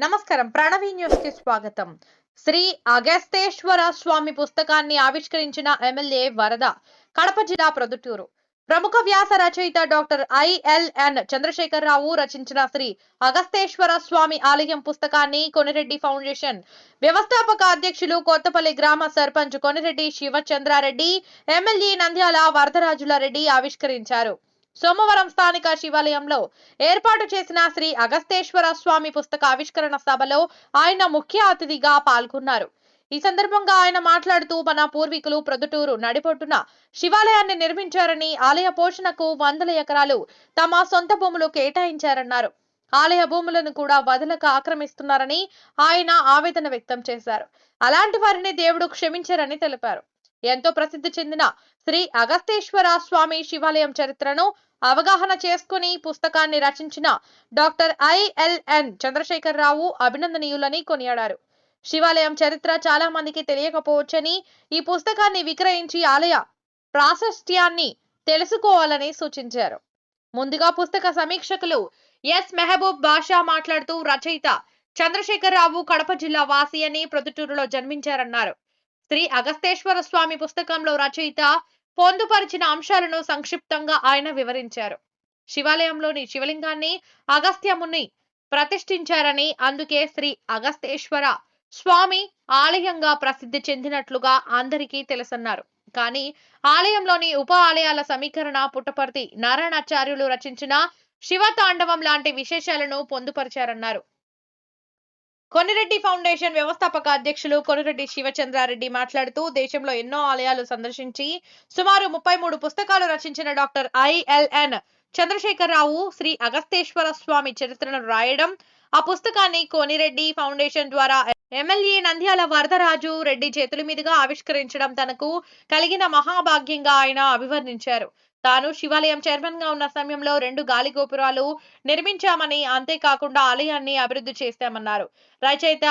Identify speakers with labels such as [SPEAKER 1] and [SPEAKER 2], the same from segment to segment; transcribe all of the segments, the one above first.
[SPEAKER 1] నమస్కారం. ప్రణవి న్యూస్ కి స్వాగతం. శ్రీ అగస్తేశ్వర స్వామి పుస్తకాన్ని ఆవిష్కరించిన ఎమ్మెల్యే వరద. కడప జిల్లా ప్రొద్దుటూరు. ప్రముఖ వ్యాస రచయిత డాక్టర్ ఐఎల్ఎన్ చంద్రశేఖరరావు రచించిన శ్రీ అగస్తేశ్వర స్వామి ఆలయం పుస్తకాన్ని కొనిరెడ్డి ఫౌండేషన్ వ్యవస్థాపక అధ్యక్షులు కొత్తపల్లి గ్రామ సర్పంచ్ కొనిరెడ్డి శివచంద్రారెడ్డి, ఎమ్మెల్యే నంద్యాల వరదరాజుల రెడ్డి ఆవిష్కరించారు. సోమవారం స్థానిక శివాలయంలో ఏర్పాటు చేసిన శ్రీ అగస్తేశ్వర స్వామి పుస్తక ఆవిష్కరణ సభలో ఆయన ముఖ్య అతిథిగా పాల్గొన్నారు. ఈ సందర్భంగా ఆయన మాట్లాడుతూ, మన పూర్వీకులు ప్రొద్దుటూరు నడిపొట్టున శివాలయాన్ని నిర్మించారని, ఆలయ పోషణకు 100 ఎకరాలు తమ సొంత భూములు కేటాయించారన్నారు. ఆలయ భూములను కూడా వదలక ఆక్రమిస్తున్నారని ఆయన ఆవేదన వ్యక్తం చేశారు. అలాంటి వారిని దేవుడు క్షమించారని తెలిపారు. ఎంతో ప్రసిద్ధి చెందిన శ్రీ అగస్తేశ్వర స్వామి శివాలయం చరిత్రను అవగాహన చేసుకుని పుస్తకాన్ని రచించిన డాక్టర్ ఐఎల్ఎన్ చంద్రశేఖరరావు అభినందనీయులని కొనియాడారు. శివాలయం చరిత్ర చాలా మందికి తెలియకపోవచ్చని, ఈ పుస్తకాన్ని విక్రయించి ఆలయ ప్రాశస్త్యాన్ని తెలుసుకోవాలని సూచించారు. ముందుగా పుస్తక సమీక్షకులు ఎస్ మెహబూబ్ బాషా మాట్లాడుతూ, రచయిత చంద్రశేఖరరావు కడప జిల్లా వాసి అని, ప్రొద్దుటూరులో జన్మించారన్నారు. శ్రీ అగస్తేశ్వర స్వామి పుస్తకంలో రచయిత పొందుపరిచిన అంశాలను సంక్షిప్తంగా ఆయన వివరించారు. శివాలయంలోని శివలింగాన్ని అగస్త్యముని ప్రతిష్ఠించారని, అందుకే శ్రీ అగస్తేశ్వర స్వామి ఆలయంగా ప్రసిద్ధి చెందినట్లుగా అందరికీ తెలుసన్నారు. కానీ ఆలయంలోని ఉప ఆలయాల సమీకరణ పుట్టపర్తి నారాయణాచార్యులు రచించిన శివతాండవం లాంటి విశేషాలను పొందుపరిచారన్నారు. కొనిరెడ్డి ఫౌండేషన్ వ్యవస్థాపక అధ్యక్షులు కొనిరెడ్డి శివచంద్రారెడ్డి మాట్లాడుతూ, దేశంలో ఎన్నో ఆలయాలు సందర్శించి సుమారు 33 పుస్తకాలు రచించిన డాక్టర్ ఐఎల్ఎన్ చంద్రశేఖరరావు శ్రీ అగస్తేశ్వర స్వామి చరిత్రను రాయడం, ఆ పుస్తకాన్ని కొనిరెడ్డి ఫౌండేషన్ ద్వారా ఎమ్మెల్యే నంద్యాల వరదరాజు రెడ్డి చేతుల మీదుగా ఆవిష్కరించడం తనకు కలిగిన మహాభాగ్యంగా ఆయన అభివర్ణించారు. తాను శివాలయం చైర్మన్ గా ఉన్న సమయంలో 2 గాలి గోపురాలు నిర్మించామని, అంతేకాకుండా ఆలయాన్ని అభివృద్ధి చేశామన్నారు. రచయిత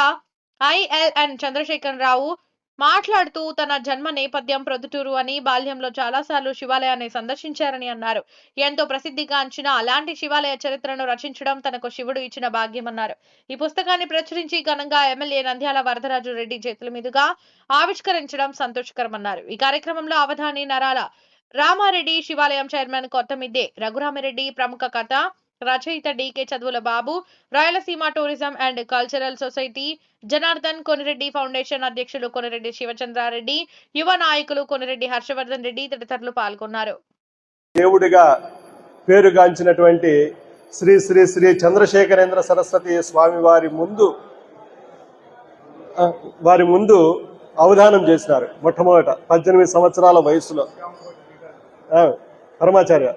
[SPEAKER 1] ఐఎల్ఎన్ చంద్రశేఖరరావు మాట్లాడుతూ, తన జన్మ నేపథ్యం ప్రొద్దుటూరు అని, బాల్యంలో చాలాసార్లు శివాలయాన్ని సందర్శించారని అన్నారు. ఎంతో ప్రసిద్ధిగాంచిన అలాంటి శివాలయ చరిత్రను రచించడం తనకు శివుడు ఇచ్చిన భాగ్యమన్నారు. ఈ పుస్తకాన్ని ప్రచురించి ఘనంగా ఎమ్మెల్యే నంద్యాల వరదరాజు రెడ్డి చేతుల మీదుగా ఆవిష్కరించడం సంతోషకరమన్నారు. ఈ కార్యక్రమంలో అవధాని నరాల రామారెడ్డి, శివాలయం చైర్మన్ కొత్తమిద్దే రఘురామిరెడ్డి, ప్రముఖ కథ రచయిత DK Chaduvula Babu, Rayalaseema tourism and cultural society Janardhan, Konireddy foundation అధ్యక్షులు కొనిరెడ్డి శివచంద్రారెడ్డి, యువ నాయకులు కొనిరెడ్డి హర్షవర్ధన్ రెడ్డి తదితరులు పాల్గొన్నారు.
[SPEAKER 2] దేవుడిగా పేరుగాంచినటువంటి శ్రీ శ్రీ శ్రీ చంద్రశేఖరేంద్ర సరస్వతి స్వామి వారి ముందు అవధానం చేసినారు. మొట్టమొదట 18 సంవత్సరాల వయసులో పరమాచార్య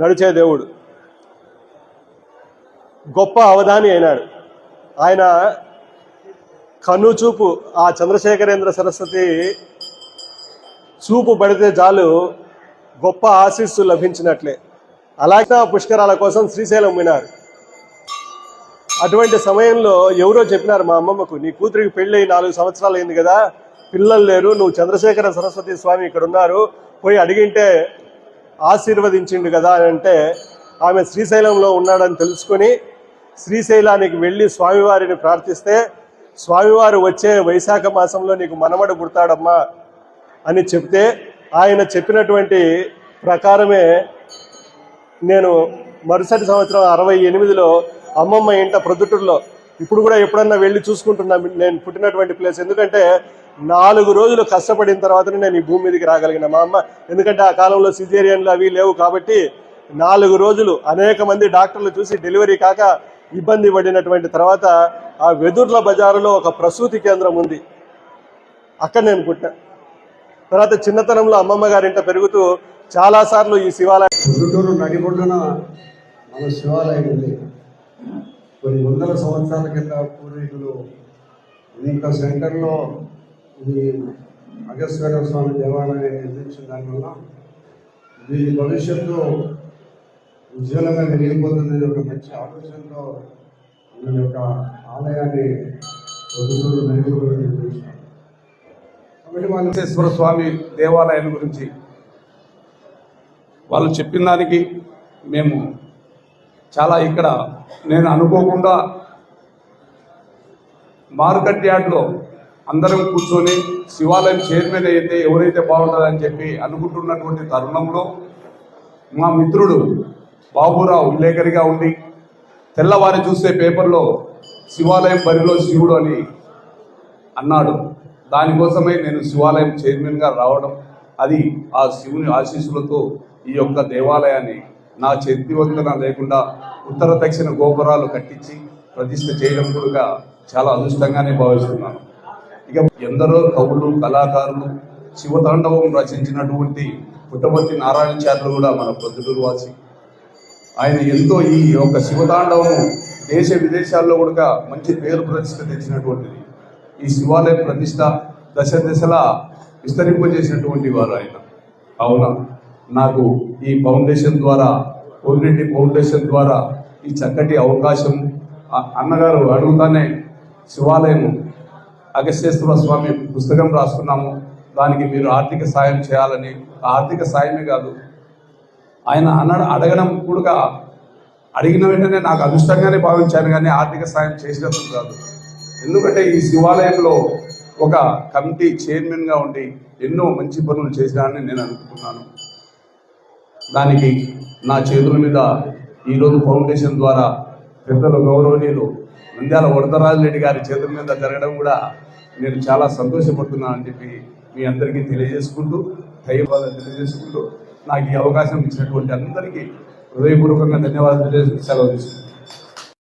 [SPEAKER 2] నడిచే దేవుడు గొప్ప అవధాని అయినాడు. ఆయన కన్నుచూపు ఆ చంద్రశేఖరేంద్ర సరస్వతి చూపు పడితే చాలు గొప్ప ఆశీస్సు లభించినట్లే. అలాగే పుష్కరాల కోసం శ్రీశైలం పోయినారు. అటువంటి సమయంలో ఎవరో చెప్పినారు మా అమ్మమ్మకు, నీ కూతురికి పెళ్ళి 4 సంవత్సరాలు అయింది కదా, పిల్లలు లేరు, నువ్వు చంద్రశేఖర సరస్వతి స్వామి ఇక్కడ ఉన్నారు, పోయి అడిగింటే ఆశీర్వదించిండు కదా అని అంటే, ఆమె శ్రీశైలంలో ఉన్నాడని తెలుసుకొని శ్రీశైలానికి వెళ్ళి స్వామివారిని ప్రార్థిస్తే, స్వామివారు వచ్చే వైశాఖ మాసంలో నీకు మనమడు పుడతాడమ్మా అని చెప్తే, ఆయన చెప్పినటువంటి ప్రకారమే నేను మరుసటి సంవత్సరం 68లో అమ్మమ్మ ఇంట ప్రొద్దుటూరులో, ఇప్పుడు కూడా ఎప్పుడన్నా వెళ్ళి చూసుకుంటున్నా నేను పుట్టినటువంటి ప్లేస్. ఎందుకంటే 4 రోజులు కష్టపడిన తర్వాతనే నేను ఈ భూమి మీదకి రాగలిగిన. మా అమ్మ, ఎందుకంటే ఆ కాలంలో సిజేరియన్లు అవి లేవు కాబట్టి 4 రోజులు అనేక మంది డాక్టర్లు చూసి డెలివరీ కాక ఇబ్బంది పడినటువంటి తర్వాత ఆ వెదుర్ల బజారులో ఒక ప్రసూతి కేంద్రం ఉంది, అక్కడ నేను పుట్టిన. తర్వాత చిన్నతనంలో అమ్మమ్మ గారింట పెరుగుతూ చాలాసార్లు ఈ శివాలయం
[SPEAKER 3] ప్రొద్దుటూరు నడిబొడ్డున మన శివాలయం ఉంది. కొన్ని 100 సంవత్సరాల కింద పూర్వీకులు ఇంత సెంటర్లో ఈ అగస్తేశ్వర స్వామి దేవాలయాన్ని నిర్మించిన దానివల్ల దీని భవిష్యత్తు ఉజ్వలంగా వెలిగిపోతుందని ఒక మంచి ఆలోచనతో మన యొక్క ఆలయాన్ని ప్రొద్దుటూరు నడిబొడ్డులో నిర్మించారు. కాబట్టి
[SPEAKER 4] అగస్తేశ్వర స్వామి దేవాలయం గురించి వాళ్ళు చెప్పిన దానికి మేము చాలా ఇక్కడ నేను అనుకోకుండా మార్కెట్ యార్డ్లో అందరం కూర్చొని శివాలయం చైర్మన్ అయితే ఎవరైతే బాగుంటుందని చెప్పి అనుకుంటున్నటువంటి తరుణంలో మా మిత్రుడు బాబురావు విలేకరిగా ఉండి తెల్లవారి చూసే పేపర్లో శివాలయం బరిలో శివుడు అని అన్నాడు. దానికోసమే నేను శివాలయం చైర్మన్గా రావడం, అది ఆ శివుని ఆశీస్సులతో ఈ యొక్క దేవాలయాన్ని నా చేతి వందన లేకుండా ఉత్తర దక్షిణ గోపురాలు కట్టించి ప్రతిష్ఠ చేయడం కూడా చాలా అదృష్టంగానే భావిస్తున్నాను. ఇక ఎందరో కవులు కళాకారులు శివతాండవం రచించినటువంటి పుట్టపర్తి నారాయణచార్యులు కూడా మన ప్రొద్దుటూరు వాసి. ఆయన ఎంతో ఈ యొక్క శివతాండవం దేశ విదేశాల్లో కూడా మంచి పేరు ప్రతిష్ఠ తెచ్చినటువంటిది. ఈ శివాలయ ప్రతిష్ట దశ దశలా విస్తరింపజేసినటువంటి వారు ఆయన. కావున నాకు ఈ ఫౌండేషన్ ద్వారా, కోల్రెడ్డి ఫౌండేషన్ ద్వారా ఈ చక్కటి అవకాశం అన్నగారు అడుగుతానే శివాలయం అగస్త్యేశ్వర స్వామి పుస్తకం రాస్తున్నాము, దానికి మీరు ఆర్థిక సాయం చేయాలని. ఆర్థిక సాయమే కాదు, ఆయన అడగడం కూడా అడిగిన వెంటనే నాకు అదృష్టంగానే భావించాను, కానీ ఆర్థిక సాయం చేసినప్పుడు కాదు. ఎందుకంటే ఈ శివాలయంలో ఒక కమిటీ చైర్మన్గా ఉండి ఎన్నో మంచి పనులు చేశానని నేను అనుకుంటున్నాను. దానికి నా చేతుల మీద ఈరోజు ఫౌండేషన్ ద్వారా పెద్దలు గౌరవనీయులు నంద్యాల వరదరాజు రెడ్డి గారి చేతుల మీద జరగడం కూడా నేను చాలా సంతోషపడుతున్నానని చెప్పి మీ అందరికీ తెలియజేసుకుంటూ, ధన్యవాదాలు తెలియజేసుకుంటూ, నాకు ఈ అవకాశం ఇచ్చినటువంటి అందరికీ హృదయపూర్వకంగా ధన్యవాదాలు తెలియజేసి సెలవు తీసుకుంటున్నాను.